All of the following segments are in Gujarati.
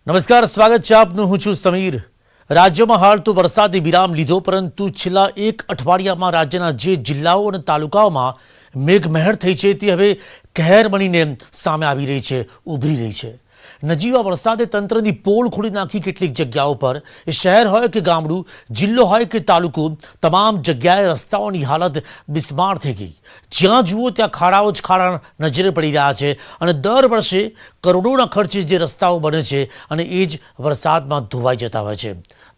નમસ્કાર, સ્વાગત છે આપનું. હું છું સમીર. રાજ્યમાં હાલ તો વરસાદે વિરામ લીધો, પરંતુ છેલ્લા એક અઠવાડિયામાં રાજ્યના જે જિલ્લાઓ અને તાલુકાઓમાં મેઘમહેર થઈ છે તે હવે કહેર બનીને સામે આવી રહી છે, ઉભરી રહી છે. નજીવા વરસાદે તંત્રની પોલ ખોલી નાખી. કેટલીક જગ્યાઓ પર એ શહેર હોય કે ગામડું, જિલ્લો હોય કે તાલુકો, તમામ જગ્યાએ રસ્તાઓની હાલત બિસ્માર થઈ ગઈ. જ્યાં જુઓ ત્યાં ખાડાઓ જ ખાડા નજરે પડી રહ્યા છે અને દર વર્ષે કરોડોના ખર્ચે જે રસ્તાઓ બને છે અને એ જ વરસાદમાં ધોવાઈ જતા હોય છે.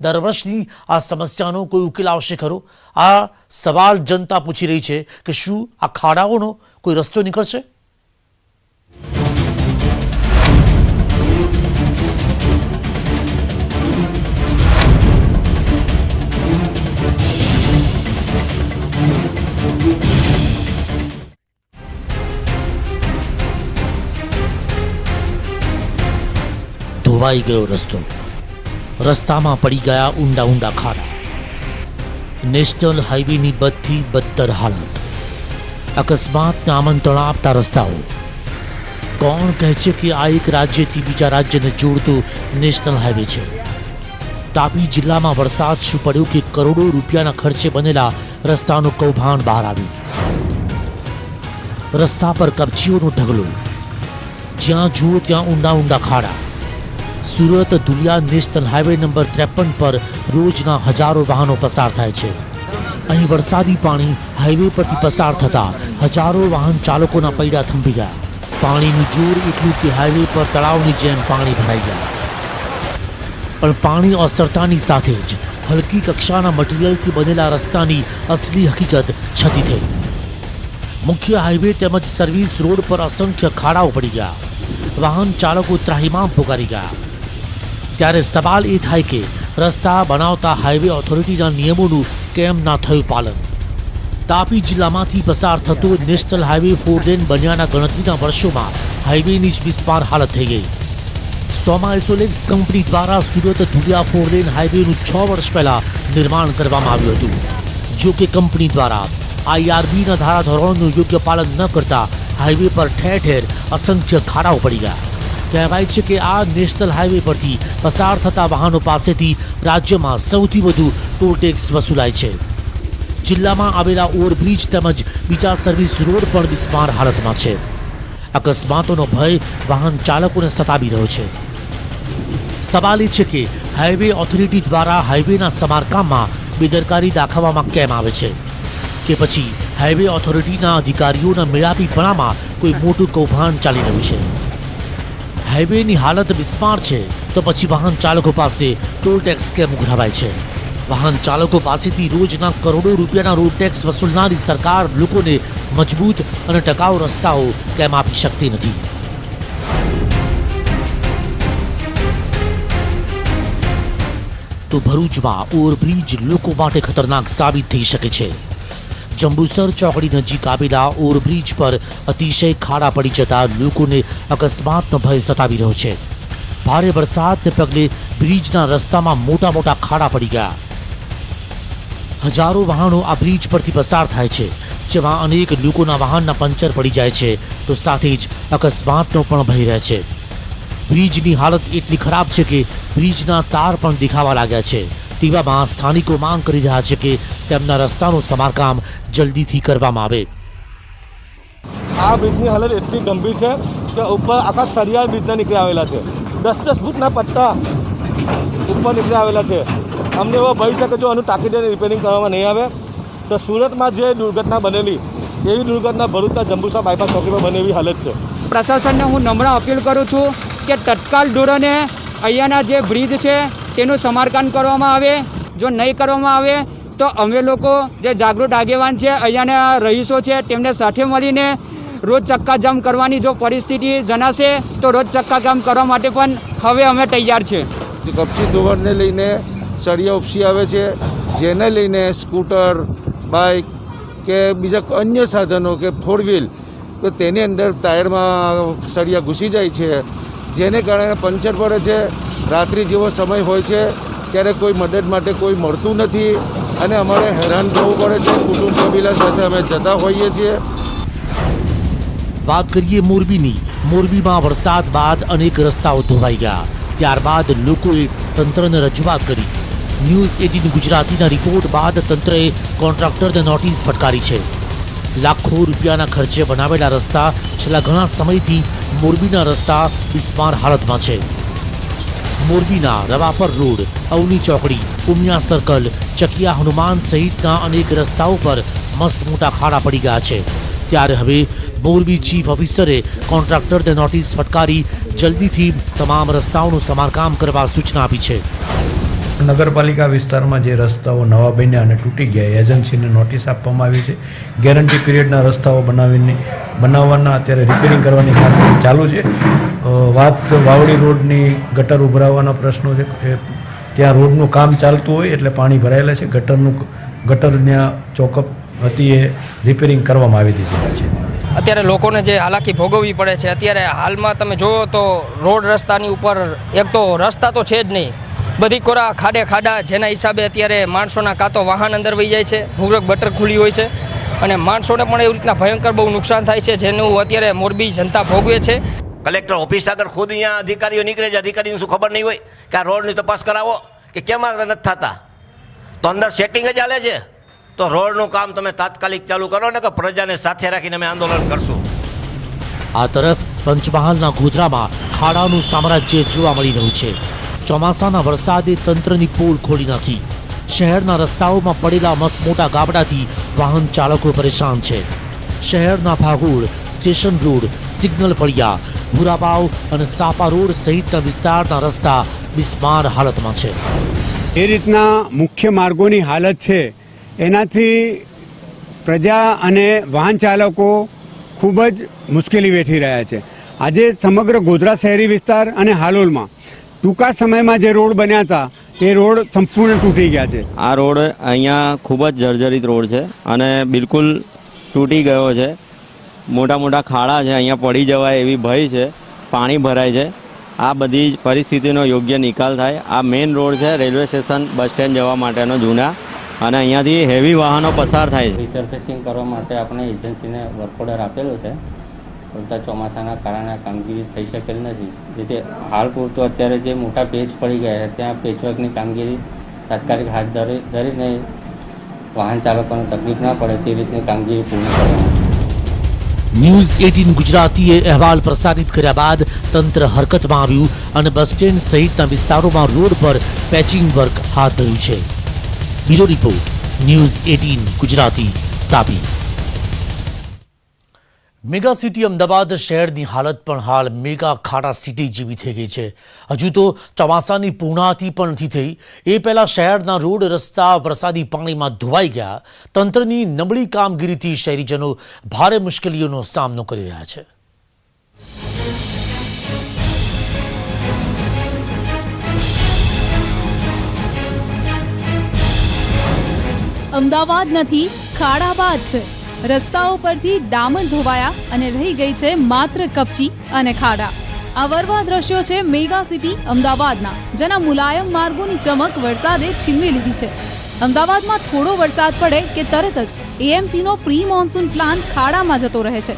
દર વર્ષની આ સમસ્યાનો કોઈ ઉકેલ આવશે ખરો? આ સવાલ જનતા પૂછી રહી છે કે શું આ ખાડાઓનો કોઈ રસ્તો નીકળશે? ધોવાઈ ગયો રસ્તો, રસ્તામાં પડી ગયા ઊંડા ઊંડા ખાડા, નેશનલ હાઈવેની બદથી બદતર હાલત, અકસ્માતને આમંત્રણ આપતા રસ્તાઓ. કોણ કહે છે કે આ એક રાજ્યથી બીજા રાજ્યને જોડતો નેશનલ હાઈવે છે? તાપી જિલ્લામાં વરસાદ શું પડ્યો કે કરોડો રૂપિયાના ખર્ચે બનેલા રસ્તાનું કૌભાંડ બહાર આવ્યું. રસ્તા પર કબજીઓનો ઢગલો, જ્યાં જુઓ ત્યાં ઊંડા ઊંડા ખાડા. Surat Duliya national highway number 53 પર રોજના હજારો વાહનો પસાર થાય છે. અહીં વરસાદી પાણી હાઈવે પરથી પસાર થતા હજારો વાહન ચાલકોના પૈડા થંભી ગયા. પાણીનું જોર એટલું કે હાઈવે પર તળાવની જેમ પાણી ભરાઈ ગયા. પણ પાણી ઓસરતાની સાથે જ હલકી કક્ષાના મટીરિયલથી બનેલા રસ્તાની અસલી હકીકત છતી થઈ. મુખ્ય હાઈવે તેમજ સર્વિસ રોડ પર અસંખ્ય ખાડાઓ પડી ગયા. વાહન ચાલકો ત્રાહિમામ પુકારી ગયા. ત્યારે સવાલ એ થાય કે રસ્તા બનાવતા હાઈવે ઓથોરિટીના નિયમોનું કેમ ના થયું પાલન? તાપી જિલ્લામાંથી પસાર થતો નેશનલ હાઈવે 4 લેન બન્યાના ગણતરીના વર્ષોમાં હાઈવેની જ બિસ્માર હાલત થઈ ગઈ. સોમા એસોલેક્સ કંપની દ્વારા સુરત ધુલિયા 4 લેન હાઈવેનું 6 વર્ષ પહેલા નિર્માણ કરવામાં આવ્યું હતું. જો કે કંપની દ્વારા IRBના ધારાધોરણોનું યોગ્ય પાલન ન કરતા હાઈવે પર ઠેર ઠેર અસંખ્ય ખાડાઓ પડી ગયા. કહેવાય છે કે આ નેશનલ હાઈવે પરથી પસાર થતા વાહનો પાસેથી રાજ્યમાં સૌથી વધુ ટોલ ટેક્સ વસૂલાય છે. જિલ્લામાં આવેલા ઓવરબ્રિજ તેમજ બીજા સર્વિસ રોડ પણ બિસ્માર હાલતમાં છે. અકસ્માતોનો ભય વાહન ચાલકોને સતાવી રહ્યો છે. સવાલ એ છે કે હાઈવે ઓથોરિટી દ્વારા હાઈવેના સમારકામમાં બેદરકારી દાખવવામાં કેમ આવે છે, કે પછી હાઈવે ઓથોરિટીના અધિકારીઓના મેળાપીપણામાં કોઈ મોટું કૌભાંડ ચાલી રહ્યું છે? હાઈવેની હાલત બિસ્માર છે તો પછી વાહન ચાલકો પાસે ટોલ ટેક્સ કેમ ઉઘરાવાય છે? વાહન ચાલકો પાસેથી રોજના કરોડો રૂપિયાના રોડ ટેક્સ વસૂલનારી સરકાર લોકોને મજબૂત અને ટકાઉ રસ્તાઓ કેમ આપી શકતી નથી? તો ભરૂચમાં ઓવરબ્રિજ લોકો માટે ખતરનાક સાબિત થઈ શકે છે. જંબુસર ચોકડી નજીક આવેલા ઓવરબ્રિજ પર અતિશય ખાડા પડી જતા લોકોને અકસ્માતનો ભય સતાવી રહ્યો છે. ભારે વરસાદને પગલે બ્રિજના રસ્તામાં મોટા મોટા ખાડા પડી ગયા. હજારો વાહનો આ બ્રિજ પરથી પસાર થાય છે, જેમાં અનેક લોકોના વાહનના પંચર પડી જાય છે તો સાથે જ અકસ્માતનો પણ ભય રહે છે. બ્રિજની હાલત એટલી ખરાબ છે કે બ્રિજના તાર પણ દેખાવા લાગ્યા છે. તેવામાં સ્થાનિકો માંગ કરી રહ્યા છે કે તેમના રસ્તાનું સમારકામ જલ્દીથી કરવામાં આવે. આ બ્રિજની હાલત એટલી ગંભીર છે કે ઉપર આખા સરિયા બ્રિજના નીકળી આવેલા છે. 10-10 ફૂટના પટ્ટા ઉપર નીકળી આવેલા છે. અમને એવો ભય છે કે જો આનું તાકીદે રિપેરિંગ કરવામાં નહીં આવે તો સુરતમાં જે દુર્ઘટના બનેલી એવી દુર્ઘટના ભરૂચના જંબુસર બાયપાસ ચોકી પર બને એવી હાલત છે. પ્રશાસનને હું નમ્ર અપીલ કરું છું કે તત્કાલ ધોરણે અહીંયાના જે બ્રિજ છે તેનું સમારકામ કરવામાં આવે. જો નહીં કરવામાં આવે તો અમે લોકો જે જાગૃત આગેવાન છે, અહીંયાના રહીશો છે, તેમને સાથે મળીને રોજ ચક્કાજામ કરવાની જો પરિસ્થિતિ જણાશે તો રોજ ચક્કાજામ કરવા માટે પણ હવે અમે તૈયાર છે. કપચી ધોવાણને લઈને સળિયા ઉપસી આવે છે, જેને લઈને સ્કૂટર, બાઇક કે બીજા અન્ય સાધનો કે 4 વ્હીલ તો તેની અંદર ટાયરમાં સળિયા ઘૂસી જાય છે, જેને કારણે પંચર પડે છે. રાત્રિ જેવો સમય હોય છે ત્યારે કોઈ મદદ માટે કોઈ મળતું નથી અને અમારે હેરાન થવું પડે છે. કુટુંબ કબીલા સાથે અમે જતા હોઈએ છીએ. વાત કરીએ મોરબીની. મોરબીમાં વરસાદ બાદ અનેક રસ્તાઓ ધોવાઈ ગયા. ત્યારબાદ લોકોએ તંત્રને રજૂઆત કરી. ન્યૂઝ 18 ગુજરાતીના રિપોર્ટ બાદ તંત્રએ કોન્ટ્રાક્ટરને નોટિસ ફટકારી છે. લાખો રૂપિયાના ખર્ચે બનાવેલા રસ્તા છેલ્લા ઘણા સમયથી મોરબીના રસ્તા બિસ્માર હાલતમાં છે. મોરબીના રવાપર રોડ, અવની ચોકડી, ઉમિયા સર્કલ, ચકિયા હનુમાન સહિતના અનેક રસ્તાઓ પર મસ્ત મોટા ખાડા પડી ગયા છે. ત્યારે હવે મોરબી ચીફ ઓફિસરે કોન્ટ્રાક્ટરને નોટિસ ફટકારી જલ્દીથી તમામ રસ્તાઓનું સમારકામ કરવા સૂચના આપી છે. નગરપાલિકા વિસ્તારમાં જે રસ્તાઓ નવા બન્યા અને તૂટી ગયા એજન્સીને નોટિસ આપવામાં આવી છે. ગેરંટી પીરિયડના રસ્તાઓ બનાવવાના અત્યારે રિપેરિંગ કરવાની કામગીરી ચાલુ છે. વાત વાવડી રોડની ગટર ઉભરાવવાના પ્રશ્નો છે. ત્યાં રોડનું કામ ચાલતું હોય એટલે પાણી ભરાયેલા છે. ગટર ત્યાં ચોકઅપ હતી એ રિપેરિંગ કરવામાં આવી દીધેલા છે. અત્યારે લોકોને જે હાલાકી ભોગવવી પડે છે, અત્યારે હાલમાં તમે જુઓ તો રોડ રસ્તાની ઉપર એક તો રસ્તા તો છે જ નહીં, બધી કોરા ખાડા, જેના હિસાબે અત્યારે માણસોના કાં તો વાહન અંદર વહી જાય છે, ભૂગર્ભ ગટર ખુલ્લી હોય છે અને માણસોને પણ એવી રીતના ભયંકર બહુ નુકસાન થાય છે, જેનું અત્યારે મોરબી જનતા ભોગવે છે. કલેક્ટર ઓફિસ આગળ ખુદ અહીંયા અધિકારીઓ નીકળે છે, અધિકારીને શું ખબર નહીં હોય કે આ રોડની તપાસ કરાવો કે કેમ આગળ નથી થતા? તો અંદર સેટિંગ જ ચાલે છે. તો રોડનું કામ તમે તાત્કાલિક ચાલુ કરો ને કે પ્રજાને સાથે રાખીને અમે આંદોલન કરશું. આ તરફ પંચમહાલના ગોધરામાં ખાડાનું સામ્રાજ્ય જોવા મળી રહ્યું છે. ચોમાસાના વરસાદે તંત્રની પોલ ખોલી નાખી. શહેરના રસ્તાઓમાં પડેલા મસમોટા ગાબડાથી વાહન ચાલકો પરેશાન છે. શહેરના ભાગોળ, સ્ટેશન રોડ, સિગ્નલ ફળિયા, ભૂરાબાવ અને સાપા રોડ સહિતના વિસ્તારના રસ્તા બિસ્માર હાલતમાં છે. એ રીતના મુખ્ય માર્ગોની હાલત છે, એનાથી પ્રજા અને વાહન ચાલકો ખૂબ જ મુશ્કેલી વેઠી રહ્યા છે. આજે સમગ્ર ગોધરા શહેરી વિસ્તાર અને હાલોલમાં ટૂંકા સમયમાં જે રોડ બન્યા હતા એ રોડ સંપૂર્ણ તૂટી ગયા છે. આ રોડ અહીંયા ખૂબ જ જર્જરિત રોડ છે અને બિલકુલ તૂટી ગયો છે. મોટા ખાડા છે, અહીંયા પડી જવાય એવી ભય છે, પાણી ભરાય છે. આ બધી પરિસ્થિતિનો યોગ્ય નિકાલ થાય. આ મેઇન રોડ છે રેલવે સ્ટેશન બસ સ્ટેન્ડ જવા માટેનો જૂના, અને અહીંયાથી હેવી વાહનો પસાર થાય છે. રિસર્ફેસિંગ કરવા માટે આપણે એજન્સીને વર્ક ઓર્ડર આપેલો છે, પરંતુ ચોમાસાના કારણે કામગીરી થઈ શકેલ નથી. જેથી હાલ પૂરતું અત્યારે જે મોટા પેચ પડી ગયા છે ત્યાં પેચવર્કની કામગીરી તાત્કાલિક હાથ ધરીને વાહન ચાલકોને તકલીફ ના પડે તે રીતની કામગીરી પૂર્ણ કરવાની. ન્યૂઝ 18 ગુજરાતીએ અહેવાલ પ્રસારિત કર્યા બાદ તંત્ર હરકતમાં આવ્યું અને બસ સ્ટેન્ડ સહિતના વિસ્તારોમાં રોડ પર પેચિંગ વર્ક હાથ ધર્યું છે. Bureau report, news 18 Gujarati, Tapi. Mega city Ahmedabad શહેરની હાલત પણ હાલ મેગા ખાડા સિટી જેવી થઈ ગઈ છે. હજુ તો ચોમાસાની પૂર્ણાહતિ પણ નથી થઈ. એ પહેલા શહેરના રોડ રસ્તા વરસાદી પાણીમાં ધોવાઈ ગયા. તંત્રની નબળી કામગીરીથી શહેરીજનો ભારે મુશ્કેલીઓનો સામનો કરી રહ્યા છે. અમદાવાદ નથી, ખાડાબાદ છે. રસ્તાઓ પરથી ડામર ધોવાયા અને રહી ગઈ છે માત્ર કપચી અને ખાડા. આ વરવા દ્રશ્યો છે મેગા સિટી અમદાવાદના, જેના મુલાયમ માર્ગોની ચમક વરસાદે છીનવી લીધી છે. અમદાવાદમાં થોડો વરસાદ પડે કે તરત જ એએમસીનો પ્રી મોન્સૂન પ્લાન ખાડામાં જતો રહે છે.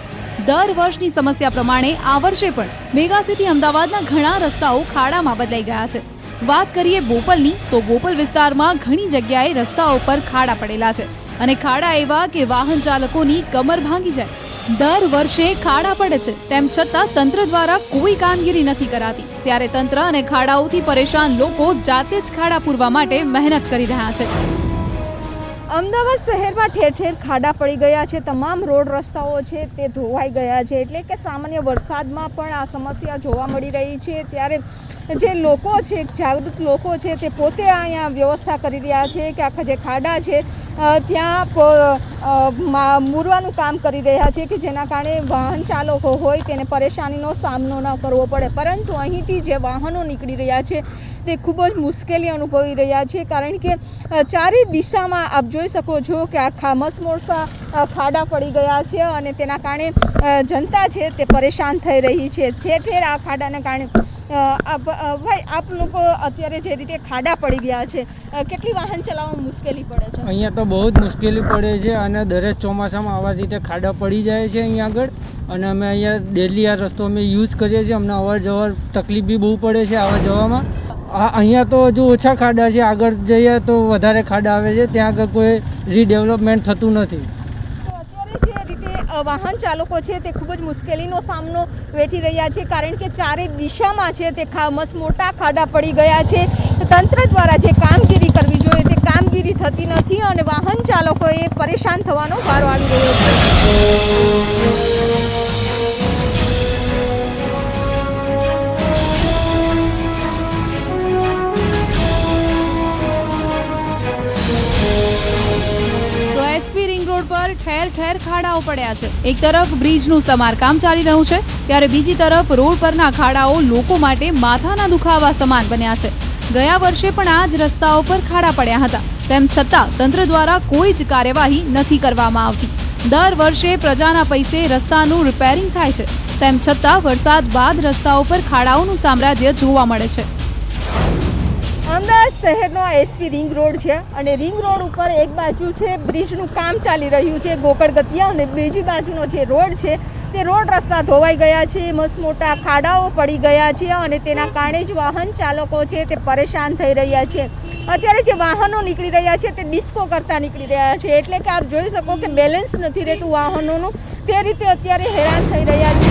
દર વર્ષની સમસ્યા પ્રમાણે આ વર્ષે પણ મેગા સિટી અમદાવાદના ઘણા રસ્તાઓ ખાડામાં બદલાઈ ગયા છે. વાત કરીએ બોપલની, તો બોપલ વિસ્તારમાં ઘણી જગ્યાએ રસ્તાઓ પર ખાડા પડેલા છે અને ખાડા એવા કે વાહન ચાલકોની કમર ભાંગી જાય. દર વર્ષે ખાડા પડે છે, તેમ છતાં તંત્ર દ્વારા કોઈ કામગીરી નથી કરાતી. ત્યારે તંત્ર અને ખાડાઓથી પરેશાન લોકો જાતે જ ખાડા પૂરવા માટે મહેનત કરી રહ્યા છે. અમદાવાદ શહેરમાં ઠેર ઠેર ખાડા પડી ગયા છે. તમામ રોડ રસ્તાઓ છે તે ધોવાઈ ગયા છે. એટલે કે સામાન્ય વરસાદમાં પણ આ સમસ્યા જોવા મળી રહી છે. ત્યારે જે લોકો છે, જાગૃત લોકો છે, તે પોતે અહીંયા વ્યવસ્થા કરી રહ્યા છે કે આખા જે ખાડા છે ત્યાં મૂરવાનું કામ કરી રહ્યા છે કે જેના કારણે વાહન ચાલકો હોય તેને પરેશાનીનો સામનો ન કરવો પડે. પરંતુ અહીંથી જે વાહનો નીકળી રહ્યા છે તે ખૂબ જ મુશ્કેલી અનુભવી રહ્યા છે, કારણ કે ચારે દિશામાં આપ જોઈ શકો છો કે આખા મસમોટા ખાડા પડી ગયા છે અને તેના કારણે જનતા છે તે પરેશાન થઈ રહી છે. ઠેર ઠેર આ ખાડાના કારણે ભાઈ આપ લોકો અત્યારે જે રીતે ખાડા પડી ગયા છે, કેટલી વાહન ચલાવવામાં મુશ્કેલી પડે છે? અહીંયા તો બહુ જ મુશ્કેલી પડે છે અને દરેક ચોમાસામાં આવા રીતે ખાડા પડી જાય છે અહીંયા આગળ. અને અમે અહીંયા ડેલી આ રસ્તો અમે યુઝ કરીએ છીએ. અમને અવર જવર તકલીફ બી બહુ પડે છે આવવા જવામાં. અહીંયા તો હજુ ઓછા ખાડા છે, આગળ જઈએ તો વધારે ખાડા આવે છે. ત્યાં આગળ કોઈ રીડેવલપમેન્ટ થતું નથી. વાહન ચાલકો છે તે ખૂબ જ મુશ્કેલીનો સામનો વેઠી રહ્યા છે, કારણ કે ચારે દિશામાં છે તે મોટા ખાડા પડી ગયા છે. તંત્ર દ્વારા જે કામગીરી કરવી જોઈએ તે કામગીરી થતી નથી અને વાહન ચાલકોએ પરેશાન થવાનો વારો આવી રહ્યો છે. પર ઠેર ઠેર ખાડાઓ પડ્યા છે. એક તરફ બ્રિજનું સમારકામ ચાલી રહ્યું છે, ત્યારે બીજી તરફ રોડ પરના ખાડાઓ લોકો માટે માથાના દુખાવા સમાન બન્યા છે. ગયા વર્ષે પણ આ જ રસ્તાઓ પર ખાડા પડ્યા હતા, તેમ છતાં તંત્ર દ્વારા કોઈ જ કાર્યવાહી નથી કરવામાં આવતી. દર વર્ષે પ્રજાના પૈસે રસ્તાનું રિપેરિંગ થાય છે, તેમ છતાં વરસાદ બાદ રસ્તાઓ પર ખાડાઓનું સામ્રાજ્ય જોવા મળે છે. અમદાવાદ શહેરનો આ એસપી રિંગ રોડ છે અને રિંગ રોડ ઉપર એક બાજુ છે બ્રિજનું કામ ચાલી રહ્યું છે ગોકળગતિયા, અને બીજી બાજુનો જે રોડ છે તે રોડ રસ્તા ધોવાઈ ગયા છે, મસમોટા ખાડાઓ પડી ગયા છે અને તેના કારણે જ વાહન ચાલકો છે તે પરેશાન થઈ રહ્યા છે. અત્યારે જે વાહનો નીકળી રહ્યા છે તે ડિસ્કો કરતા નીકળી રહ્યા છે, એટલે કે આપ જોઈ શકો કે બેલેન્સ નથી રહેતું વાહનોનું, તે રીતે અત્યારે હેરાન થઈ રહ્યા છે.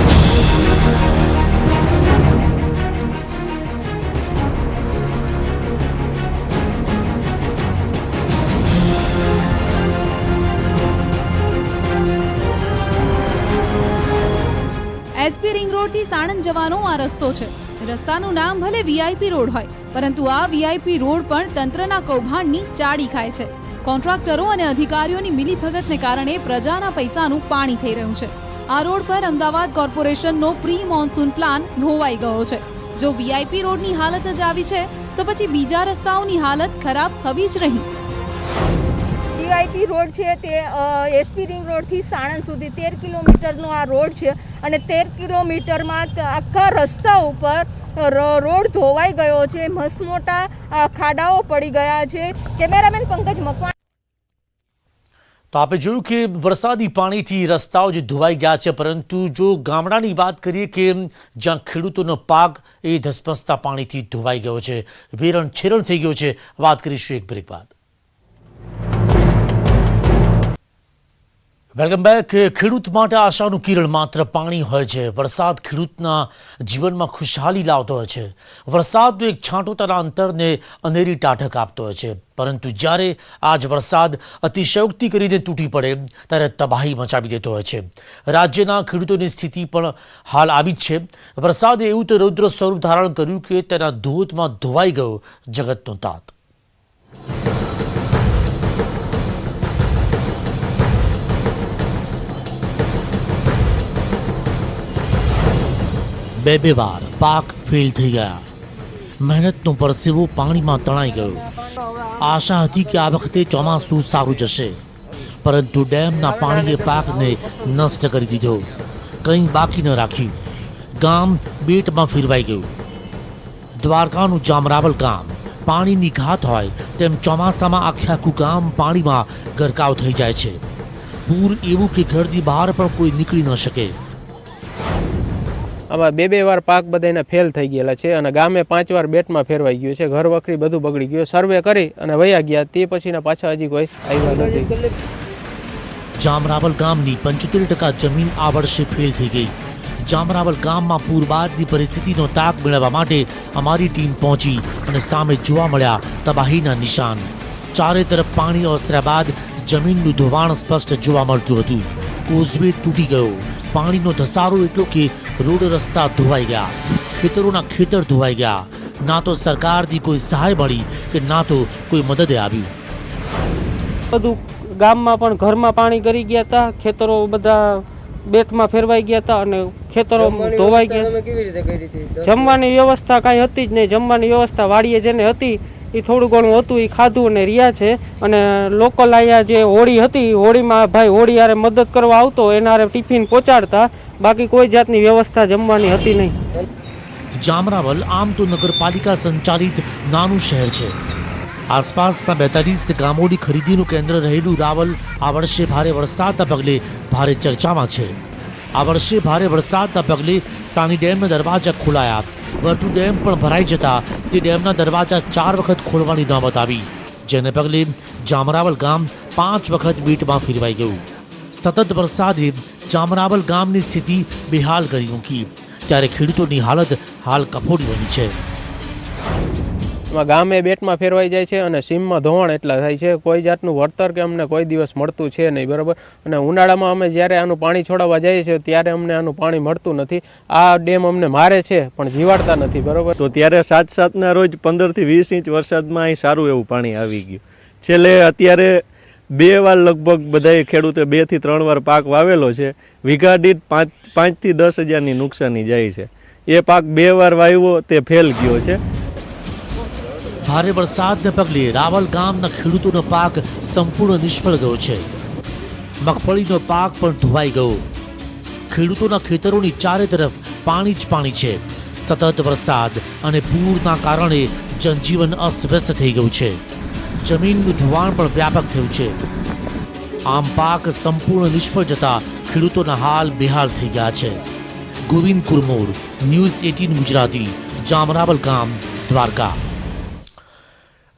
એસપી રિંગ રોડથી સાણંદ જવાનો આ રસ્તો છે. રસ્તાનું નામ ભલે વીઆઈપી રોડ હોય, પરંતુ આ વીઆઈપી રોડ પણ તંત્રના કૌભાંડની ચાડી ખાય છે. કોન્ટ્રાક્ટરો અને અધિકારીઓની મિલીભગતને કારણે પ્રજાના પૈસાનું પાણી થઈ રહ્યું છે. આ રોડ પર અમદાવાદ કોર્પોરેશનનો પ્રી મોન્સૂન પ્લાન ધોવાઈ ગયો છે. જો વીઆઈપી રોડની હાલત જ આવી છે તો પછી બીજા રસ્તાઓની હાલત ખરાબ થવી જ રહી. વીઆઈપી રોડ છે તે એસપી રિંગ રોડથી સાણંદ સુધી 13 કિલોમીટરનો આ રોડ છે અને 13 કિલોમીટરમાં આખા રસ્તા ઉપર રોડ ધોવાઈ ગયો છે, મસમોટા ખાડાઓ પડી ગયા છે. કેમેરામેન પંકજ મકવાણા. તો આપણે જોયું કે વરસાદી પાણીથી રસ્તાઓ જે ધોવાઈ ગયા છે, પરંતુ જો ગામડાની વાત કરીએ કે જ્યાં ખેડૂતોનો પાક એ ધસમસતા પાણીથી ધોવાઈ ગયો છે, વેરણ છેરણ થઈ ગયો છે. વાત કરીશું એક બ્રેક બાદ. Welcome back. ખેડૂત માટે આશાનું કિરણ માત્ર પાણી હોય છે. વરસાદ ખેડૂતના જીવનમાં ખુશહાલી લાવતો હોય છે. વરસાદનો એક છાંટો તેના અંતરને અનેરી ટાઢક આપતો હોય છે, પરંતુ જ્યારે આજ વરસાદ અતિશયોક્તિ કરીને તૂટી પડે ત્યારે તબાહી મચાવી દેતો હોય છે. રાજ્યના ખેડૂતોની સ્થિતિ પણ હાલ આવી જ છે. વરસાદે એવું તો રૌદ્ર સ્વરૂપ ધારણ કર્યું કે તેના ધોધમાં ધોવાઈ ગયો જગતનો તાત. બે વાર પાક ફેલ થઈ ગયા. મહેનતનો પરસેવો પાણીમાં તણાઈ ગયો. આશા હતી કે આ વખતે ચોમાસું સારું જશે, પરંતુ ડેમના પાણીએ પાકને નષ્ટ કરી દીધો. કંઈ બાકી ન રાખ્યું. ગામ બેટમાં ફેરવાઈ ગયું. દ્વારકાનું જામરાવલ ગામ પાણીની ઘાત હોય તેમ ચોમાસામાં આખે આખું ગામ પાણીમાં ગરકાવ થઈ જાય છે. પૂર એવું કે ઘરની બહાર પણ કોઈ નીકળી ન શકે. આમાં બે વાર પાક બધાને ફેલ થઈ ગયેલા છે અને ગામે 5 વાર બેટમાં ફેરવાઈ ગયું છે. ઘર વખરી બધું બગડી ગયું. સર્વે કરી અને વયા ગયા, તે પછીના પાછા હજી કોઈ આવ્યા નથી. જામરાવલ ગામની 75% જમીન આ વર્ષે ફેલ થઈ ગઈ. જામરાવલ ગામમાં પૂર બાદની પરિસ્થિતિનો તાક મેળવવા માટે અમારી ટીમ પહોંચી અને સામે જોવા મળ્યા તબાહીના નિશાન. ચારે તરફ પાણી ઓસર્યા બાદ જમીનનું ધોવાણ સ્પષ્ટ જોવા મળતું હતું. કોઝવે તૂટી ગયો. પાણીનો ધસારો એટલો કે રોડ રસ્તા ધોવાઈ ગયા. ખેતરોના ખેતર ધોવાઈ ગયા. ના તો સરકારની કોઈ સહાય મળી કે ના તો કોઈ મદદે આવ્યું. બધું ગામમાં પણ ઘરમાં પાણી કરી ગયા હતા. ખેતરો બધા બેટમાં ફેરવાઈ ગયા હતા અને ખેતરો ધોવાઈ ગયા. જમવાની વ્યવસ્થા કાંઈ હતી જ નહીં. જમવાની વ્યવસ્થા વાડીએ જેને હતી એ થોડું ઘણું હતું, એ ખાધું અને રહ્યા છે. અને લોકલ અહીંયા જે હોળી હતી, હોળીમાં ભાઈ હોળી યારે મદદ કરવા આવતો, એના ટિફિન પહોંચાડતા. બાકી કોઈ જાતની વ્યવસ્થા જમવાની હતી નહીં. જામરાવલ આમ તો નગરપાલિકા સંચાલિત નાનું શહેર છે. આસપાસના 42 ગામોની ખરીદીનું કેન્દ્ર રહેલું રાવલ આ વર્ષે ભારે વરસાદના પગલે ભારે ચર્ચામાં છે. આ વર્ષે ભારે વરસાદના પગલે સાની ડેમના દરવાજા ખોલાયા. વર્તુ ડેમ પણ ભરાઈ જતા તે ડેમના દરવાજા 4 વખત ખોલવાની નોબત આવી, જેને પગલે જામરાવલ ગામ 5 વખત બેટમાં ફેરવાઈ ગયું. સતત વરસાદે જામરાવલ ગામની સ્થિતિ બેહાલ કરી મૂકી, ત્યારે ખેડૂતોની હાલત હાલ કફોડી બની છે. ગામે બેટમાં ફેરવાઈ જાય છે અને સીમમાં ધોવાણ એટલા થાય છે. કોઈ જાતનું વળતર કે અમને કોઈ દિવસ મળતું છે નહીં, બરાબર. અને ઉનાળામાં અમે જ્યારે આનું પાણી છોડાવવા જઈએ છીએ ત્યારે અમને આનું પાણી મળતું નથી. આ ડેમ અમને મારે છે પણ જીવાડતા નથી, બરાબર. તો ત્યારે 7/7ના રોજ 15 થી 20 ઇંચ વરસાદમાં અહીં સારું એવું પાણી આવી ગયું. છેલ્લે અત્યારે 2 વાર લગભગ બધાએ ખેડૂતે 2 થી 3 વાર પાક વાવેલો છે. વીઘા દીઠ 5 થી 10 હજારની નુકસાની જાય છે. એ પાક 2 વાર વાવ્યો તે ફેલ ગયો છે. ભારે વરસાદને પગલે રાવલ ગામના ખેડૂતોનો પાક સંપૂર્ણ નિષ્ફળ ગયો છે. મગફળીનો પાક પણ ધોવાઈ ગયો. ખેડૂતોના ખેતરોની ચારે તરફ પાણી જ પાણી છે. સતત વરસાદ અને પૂરના કારણે જનજીવન અસ્તવ્યસ્ત થઈ ગયું છે. જમીનનું ધોવાણ પણ વ્યાપક થયું છે. આમ પાક સંપૂર્ણ નિષ્ફળ જતા ખેડૂતોના હાલ બેહાલ થઈ ગયા છે. ગોવિંદ કુરમોર, ન્યૂઝ 18 ગુજરાતી, જામરાવલ ગામ, દ્વારકા.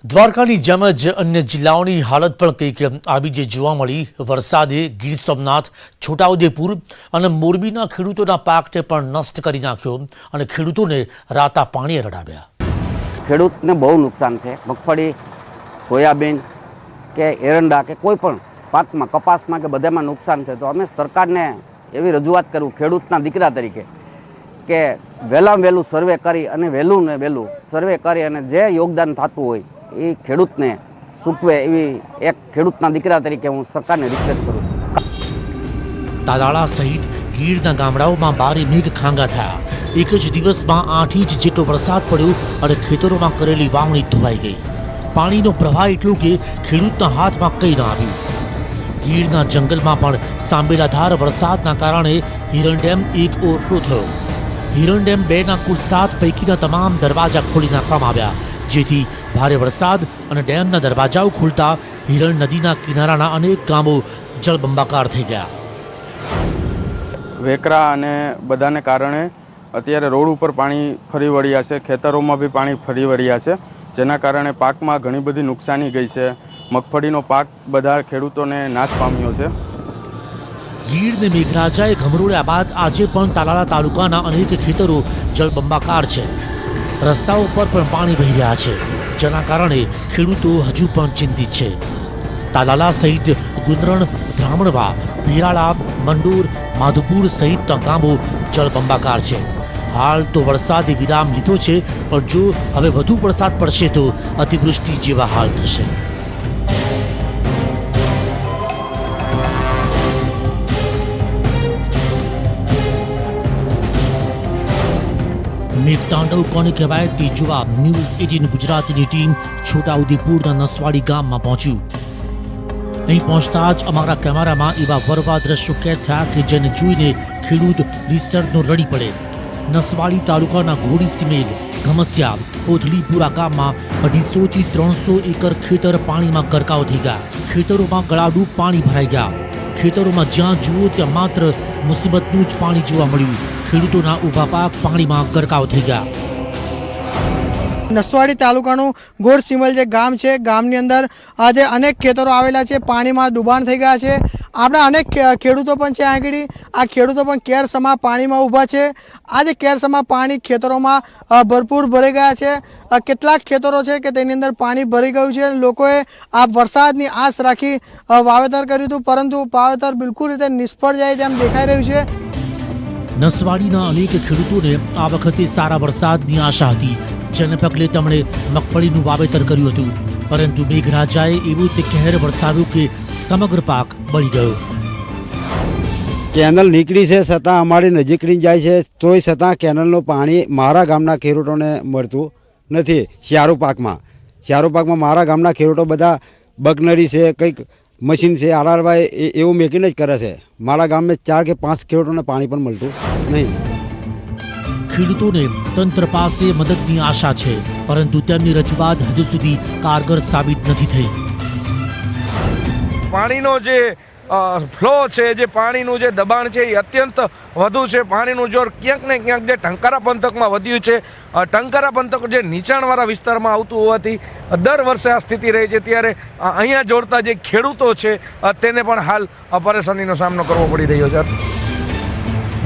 દ્વારકાની જેમ જ અન્ય જિલ્લાઓની હાલત પણ કંઈક આવી જે જોવા મળી. વરસાદે ગીર સોમનાથ, છોટાઉદેપુર અને મોરબીના ખેડૂતોના પાકને પણ નષ્ટ કરી નાખ્યો અને ખેડૂતોને રાતા પાણીએ રડાવ્યા. ખેડૂતને બહુ નુકસાન છે. મગફળી, સોયાબીન કે એરંડા કે કોઈ પણ પાકમાં, કપાસમાં કે બધામાં નુકસાન છે. તો અમે સરકારને એવી રજૂઆત કરું ખેડૂતના દીકરા તરીકે કે વહેલામાં વહેલું સર્વે કરી અને વહેલું ને વહેલું સર્વે કરી અને જે યોગદાન થતું હોય એ ખેડૂતને સૂકવે એવી એક ખેડૂતના દીકરા તરીકે હું સરકારને રિક્વેસ્ટ કરું છું. તાલાળા સહિત ગીરના ગામડાઓમાં ભારે મેઘ ખાંગા થયા. એક જ દિવસમાં 8 ઇંચ જેટલો વરસાદ પડ્યો અને ખેતરોમાં કરેલી વાવણી ધોવાઈ ગઈ. પાણીનો પ્રવાહ એટલો કે ખેડૂતના હાથમાં કંઈ ન આવ્યું. ગીરના જંગલમાં પણ સાંબેલાધાર વરસાદના કારણે હિરણ ડેમ 1 ઓવરફ્લો થયો. હિરણ ડેમ 2ના કુલ 7 પૈકીના તમામ દરવાજા ખોલી નાખવામાં આવ્યા, જેથી ભારે વરસાદ અને ડેમના દરવાજાઓ ખુલતા હિરણ નદીના કિનારાના અનેક ગામો જળબંબાકાર થઈ ગયા. વેકરા અને બધાને કારણે અત્યારે રોડ ઉપર પાણી ફરી વળ્યા છે, ખેતરોમાં બી પાણી ફરી વળ્યા છે, જેના કારણે પાકમાં ઘણી બધી નુકસાની ગઈ છે. મગફળીનો પાક બધા ખેડૂતોને નાશ પામ્યો છે. ગીરને મેઘરાજાએ ઘમરોળ્યા બાદ આજે પણ તાલાળા તાલુકાના અનેક ખેતરો જળબંબાકાર છે. રસ્તાઓ પર પણ પાણી વહી રહ્યા છે, જેના કારણે ખેડૂતો હજુ પણ ચિંતિત છે. તાલાલા સહિત ગુંદરણ, બ્રાહ્મણવા, ભેરાળા, મંડોર, માધુપુર સહિતના ગામો જળબંબાકાર છે. હાલ તો વરસાદે વિરામ લીધો છે, પણ જો હવે વધુ વરસાદ પડશે તો અતિવૃષ્ટિ જેવા હાલ થશે. મેઘતાંડવ કોને કહેવાય તે જોવા ન્યૂઝ 18 ગુજરાતીની ટીમ છોટાઉદેપુરના નસવાડી ગામમાં પહોંચ્યું. અહીં પહોંચતા જ અમારા કેમેરામાં એવા વરવા દ્રશ્યો કેદ થયા કે જેને જોઈને ખેડૂત રીસરનો રડી પડે. નસવાડી તાલુકાના ઘોડી સિમેલ, ઘમસિયા, ઓથલીપુરા ગામમાં 250 થી 300 એકર ખેતર પાણીમાં ગરકાવ થઈ ગયા. ખેતરોમાં ગળાડૂબ પાણી ભરાઈ ગયા. ખેતરોમાં જ્યાં જુઓ ત્યાં માત્ર મુસીબતનું જ પાણી જોવા મળ્યું. ખેડૂતોના ઊભા પાક પાણીમાં ગરકાવ થઈ ગયા. નસવાડી તાલુકાનું ગોળ સિમલ જે ગામ છે, ગામની અંદર આજે અનેક ખેતરો આવેલા છે, પાણીમાં ડૂબાણ થઈ ગયા છે. આપણા અનેક ખેડૂતો પણ છે આગળ. આ ખેડૂતો પણ કેરસમા પાણીમાં ઊભા છે. આ જે કેરસમા પાણી ખેતરોમાં ભરપૂર ભરાઈ ગયા છે. કેટલાક ખેતરો છે કે તેની અંદર પાણી ભરી ગયું છે. લોકોએ આ વરસાદની આશ રાખી વાવેતર કર્યું હતું, પરંતુ વાવેતર બિલકુલ રીતે નિષ્ફળ જાય તેમ દેખાઈ રહ્યું છે. નસવાડીના અનેક ખેડૂતોને આ વખતે સારા વરસાદની આશા હતી, જેને પગલે તેમણે મગફળીનું વાવેતર કર્યું હતું, પરંતુ મેઘરાજાએ એવું તે કહેર વરસાવ્યું કે સમગ્ર પાક બળી ગયો. કેનલ નીકળી છે છતાં અમારી નજીકની જાય છે, તોય છતાં કેનલનું પાણી મારા ગામના ખેડૂતોને મળતું નથી. શિયાળુ પાકમાં મારા ગામના ખેડૂતો બધા બગનરી છે, કંઈક મશીન છે, આરઆરવાય એવું મેકીને જ કરે છે. મારા ગામમાં 4 કે 5 ખેડૂતોને પાણી પણ મળતું નહીં. ખેડૂતોને તંત્ર પાસે મદદની આશા છે, પરંતુ તેમની રજૂઆત હજુ સુધી કારગર સાબિત નથી થઈ. પાણીનો જે ફ્લો છે, જે પાણીનું જે દબાણ છે એ અત્યંત વધુ છે. પાણીનું જોર ક્યાંક ને ક્યાંક જે ટંકારા પંથકમાં વધ્યું છે. ટંકારા પંથક જે નીચાણવાળા વિસ્તારમાં આવતું હોવાથી દર વર્ષે આ સ્થિતિ રહી છે. ત્યારે અહીંયા જોડતા જે ખેડૂતો છે તેને પણ હાલ પરેશાનીનો સામનો કરવો પડી રહ્યો છે.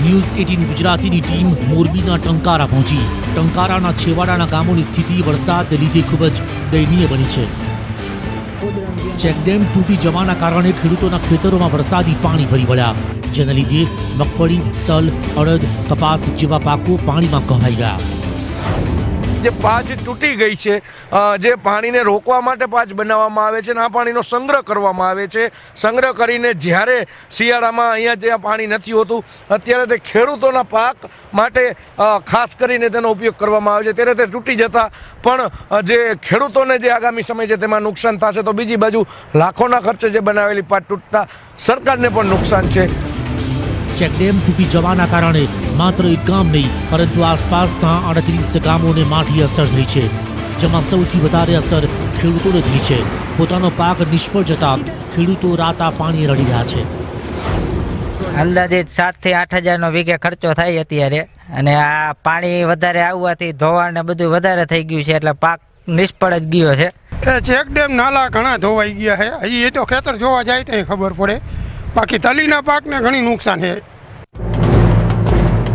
ન્યૂઝ 18 ગુજરાતીની ટીમ મોરબીના ટંકારા પહોંચી. ટંકારાના છેવાડાના ગામોની સ્થિતિ વરસાદને લીધે ખૂબ જ દયનીય બની છે. ચેકડેમ તૂટી જવાના કારણે ખેડૂતોના ખેતરોમાં વરસાદી પાણી ફરી વળ્યા, જેના લીધે મગફળી, તલ, અડદ, કપાસ જેવા પાકો પાણીમાં કહાઈ ગયા. જે પાજ તૂટી ગઈ છે, જે પાણીને રોકવા માટે પાજ બનાવવામાં આવે છે અને આ પાણીનો સંગ્રહ કરવામાં આવે છે. સંગ્રહ કરીને જ્યારે શિયાળામાં અહીંયા જ્યાં પાણી નથી હોતું અત્યારે તે ખેડૂતોના પાક માટે ખાસ કરીને તેનો ઉપયોગ કરવામાં આવે છે. ત્યારે તે તૂટી જતા પણ જે ખેડૂતોને જે આગામી સમય છે તેમાં નુકસાન થશે, તો બીજી બાજુ લાખોના ખર્ચે જે બનાવેલી પાજ તૂટતા સરકારને પણ નુકસાન છે. ચેકડેમ તૂટી જવાના કારણે માત્ર એક ગામ નહીં પરંતુ આસપાસના 38 ગામોને માઠી અસર થઈ છે, જેમાં સૌથી વધારે અસર ખેડૂતોને થઈ છે. પોતાનો પાક નિષ્ફળ જતા ખેડૂતો રાતા પાણી રડી રહ્યા છે. અંદાજિત 7 થી 8 હજારનો વીઘે ખર્ચો થાય અત્યારે, અને આ પાણી વધારે આવવાથી ધોવાણ ને બધું વધારે થઈ ગયું છે, એટલે પાક નિષ્ફળ જ ગયો છે. ચેકડેમ નાલા ઘણા ધોવાઈ ગયા છે. હજી એ તો ખેતર જોવા જાય તો ખબર પડે, બાકી તલીના પાકને ઘણી નુકસાન છે.